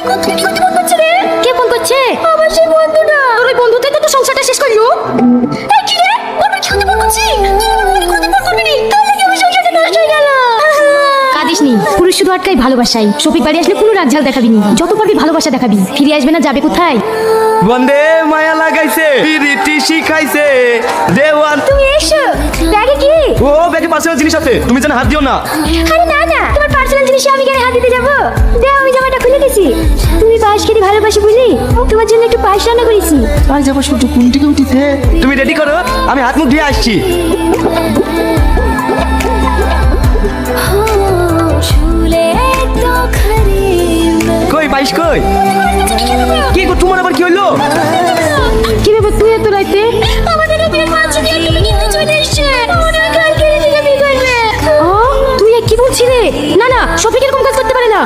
কি করতে ফোন করছে রে? কে ফোন করছে? আমার সেই বন্ধুটা। তোর ওই বন্ধুটাই তো তোর সংসারটা শেষ করলো। এই কি রে? ওর কি করতে ফোন করছিস? তুই আমার মনে করতে ফোন করবি নি? তাহলে কি আমার সংসারটা নষ্ট হয়ে গেল? কাঁদিস নি, পুরুষ শুধু আটকাই ভালোবাসাই। শফিক বাড়ি আসলে কোনো রাগঝাল দেখাবি নি, যত পারবি ভালোবাসা দেখাবি। ফিরে আসবে না, যাবে কোথায়? বন্দে মায়া লাগাইছে, পিরিতি শিখাইছে দেওয়ান। তুমি এসো। ব্যাগে কি? ও ব্যাগে পার্সোনাল জিনিস আছে, তুমি যেন হাত দিও না। আরে না না, তোমার পার্সোনাল জিনিসে আমি কেন হাত দিতে যাবো? দেও, আমি জামাটা খুলে দিছি। তুমি পায়েস খেতে ভালোবাসি বলি তোমার জন্য একটু পায়েস রান্না করেছি। আজ আবার শুধু কুন্টিকে উঠিতে। তুমি রেডি করো, আমি হাত মুখ ধুয়ে আসছি। কই পাইস কই? কি গো, তোমার আবার কি হইলো? কি ব্যাপার, তুই এত রাইতে? আমাদের বিয়ে মাছ দিয়ে তুমি কিন্তু চলে এসেছে। আমাদের কালকে দিকে বিয়ে করবে। তুই কি বলছিস রে? না না, শফিক এরকম কাজ করতে পারে না।